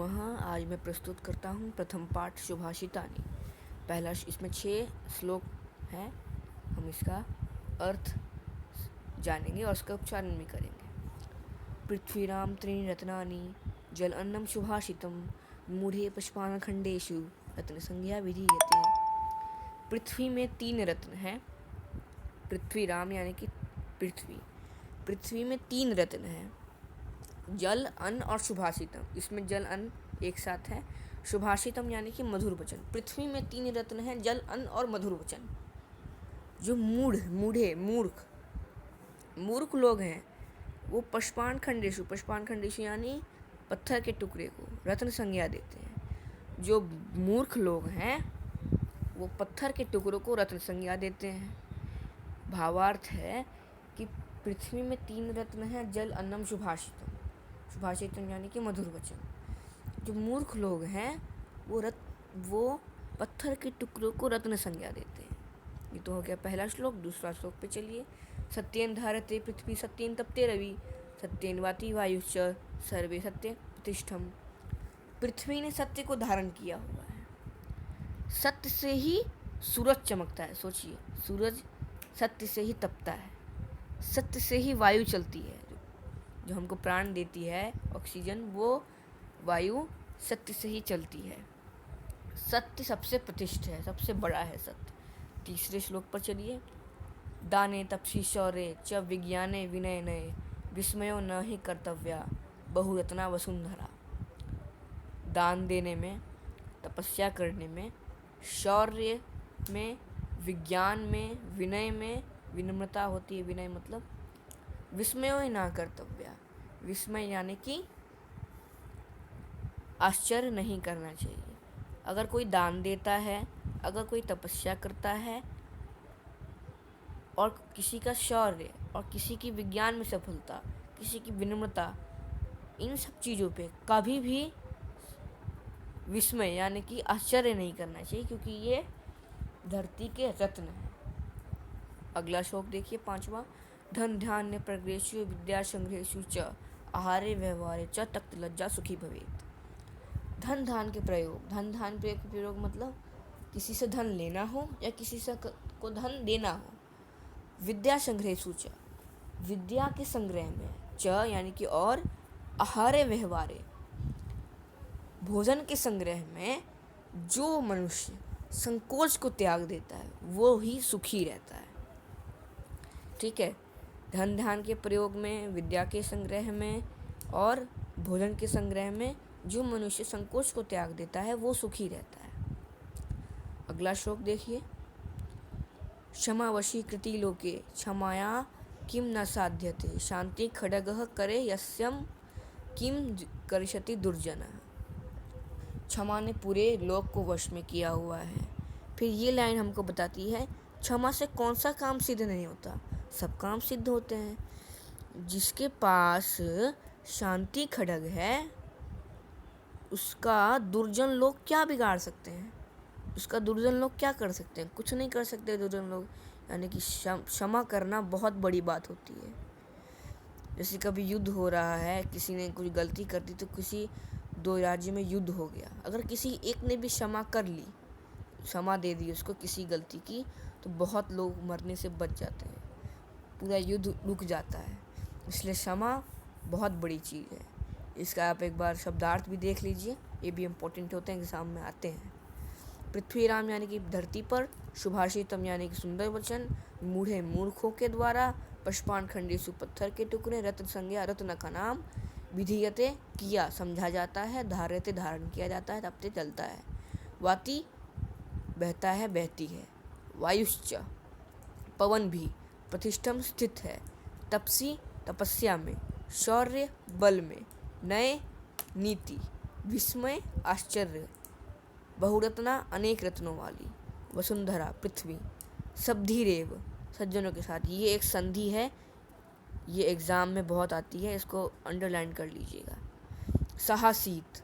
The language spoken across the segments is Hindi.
नमः। आज मैं प्रस्तुत करता हूँ प्रथम पाठ सुभाषितानि। पहला इसमें 6 श्लोक हैं। हम इसका अर्थ जानेंगे और उसका उच्चारण भी करेंगे। पृथ्वीराम त्रीणि रत्नानि जल अन्नम सुभाषितम मूढ़े पुष्पाणखंडेषु रत्न संज्ञा विधीयते। पृथ्वी में 3 रत्न हैं। पृथ्वीराम यानी कि पृथ्वी में 3 रत्न हैं, जल, अन्न और सुभाषितम। इसमें जल, अन्न एक साथ है। सुभाषितम यानी कि मधुर वचन। पृथ्वी में 3 रत्न हैं, जल, अन्न और मधुर वचन। जो मूर्ख लोग हैं वो पुष्पाण खंडेशु यानी पत्थर के टुकड़े को रत्न संज्ञा देते हैं। जो मूर्ख लोग हैं वो पत्थर के टुकड़ों को रत्न संज्ञा देते हैं। भावार्थ है कि पृथ्वी में 3 रत्न हैं, जल, अन्नम, सुभाषितम यानी कि मधुर वचन। जो मूर्ख लोग हैं वो पत्थर के टुकड़ों को रत्न संज्ञा देते हैं। ये तो हो गया पहला श्लोक। दूसरा श्लोक पे चलिए। सत्येन धारते पृथ्वी सत्येन तपते रवि सत्येन वाति वायुश्च सर्वे सत्य प्रतिष्ठम। पृथ्वी ने सत्य को धारण किया हुआ है। सत्य से ही सूरज चमकता है। सोचिए, सूरज सत्य से ही तपता है। सत्य से ही वायु चलती है। जो हमको प्राण देती है ऑक्सीजन, वो वायु सत्य से ही चलती है। सत्य सबसे प्रतिष्ठित है, सबसे बड़ा है सत्य। तीसरे श्लोक पर चलिए। दाने तपसी शौर्ये च विज्ञाने विनयने विस्मयो न हि कर्तव्या बहुरत्ना वसुंधरा। दान देने में, तपस्या करने में, शौर्य में, विज्ञान में, विनय में, विनम्रता होती है। विनय मतलब विस्मयो न कर्तव्या। विस्मय यानी कि आश्चर्य नहीं करना चाहिए। अगर कोई दान देता है, अगर कोई तपस्या करता है और किसी का शौर्य और किसी की विज्ञान में सफलता, किसी की विनम्रता, इन सब चीज़ों पे कभी भी विस्मय यानी कि आश्चर्य नहीं करना चाहिए, क्योंकि ये धरती के रत्न हैं। अगला श्लोक देखिए, 5वां। धन धान्य प्रग्रेषु विद्या संग्रहेषु च आहारे व्यवहारे च तक्त लज्जा सुखी भवेत्। धन धान के प्रयोग मतलब किसी से धन लेना हो या किसी से को धन देना हो। विद्या संग्रहेषु च, विद्या के संग्रह में, च यानी कि और, आहारे व्यवहारे, भोजन के संग्रह में जो मनुष्य संकोच को त्याग देता है वो ही सुखी रहता है। ठीक है। धन ध्यान के प्रयोग में, विद्या के संग्रह में और भोजन के संग्रह में जो मनुष्य संकोच को त्याग देता है वो सुखी रहता है। अगला श्लोक देखिए। क्षमा वशी कृति लोके क्षमाया किम न साध्यते शांति खड्गः करे यस्यम किम करिष्यति दुर्जनः। क्षमा ने पूरे लोक को वश में किया हुआ है। फिर ये लाइन हमको बताती है क्षमा से कौन सा काम सिद्ध नहीं होता, सब काम सिद्ध होते हैं। जिसके पास शांति खड्ग है उसका दुर्जन लोग क्या बिगाड़ सकते हैं, उसका दुर्जन लोग क्या कर सकते हैं? कुछ नहीं कर सकते दुर्जन लोग। यानी कि क्षमा करना बहुत बड़ी बात होती है। जैसे कभी युद्ध हो रहा है, किसी ने कुछ गलती कर दी तो किसी 2 राज्य में युद्ध हो गया। अगर किसी एक ने भी क्षमा कर ली, क्षमा दे दी उसको किसी गलती की, तो बहुत लोग मरने से बच जाते हैं, पूरा युद्ध रुक जाता है। इसलिए क्षमा बहुत बड़ी चीज़ है। इसका आप एक बार शब्दार्थ भी देख लीजिए, ये भी इम्पोर्टेंट होते हैं, एग्जाम में आते हैं। पृथ्वीराम यानी कि धरती पर, सुभाषितम यानी कि सुंदर वचन, मूढ़े मूर्खों के द्वारा, पुष्पाण खंडेषु पत्थर के टुकड़े, रत्न संज्ञा रत्न का नाम, विधीयते किया समझा जाता है, धार्यते धारण किया जाता है, तपते चलता है, वाति बहता है बहती है, वायुश्च पवन भी, प्रतिष्ठम स्थित है, तपसी तपस्या में, शौर्य बल में, नय नीति, विस्मय आश्चर्य, बहुरत्ना अनेक रत्नों वाली, वसुंधरा पृथ्वी, सब्धिरेव सज्जनों के साथ। ये एक संधि है, ये एग्ज़ाम में बहुत आती है, इसको अंडरलाइन कर लीजिएगा। साहसीत,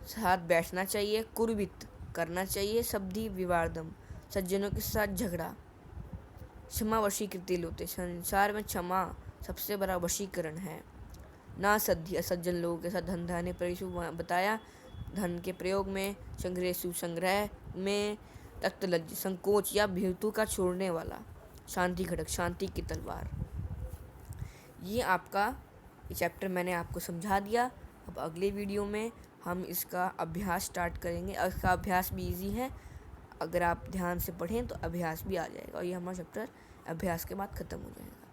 साथ बैठना चाहिए, कुर्वित करना चाहिए, सब्धि विवादम सज्जनों के साथ झगड़ा, क्षमा वशीकृति लोते, संसार में क्षमा सबसे बड़ा वशीकरण है। ना सद्धि असज्जन लोगों के साथ धन धान्य परिशु बताया। धन के प्रयोग में संग्रह संग्रह में तख्त लज्ज संकोच या भीतु का छोड़ने वाला। शांति घटक शांति की तलवार। ये आपका चैप्टर मैंने आपको समझा दिया। अब अगले वीडियो में हम इसका अभ्यास स्टार्ट करेंगे। इसका अभ्यास भी इजी है, अगर आप ध्यान से पढ़ें तो अभ्यास भी आ जाएगा और ये हमारा चैप्टर अभ्यास के बाद ख़त्म हो जाएगा।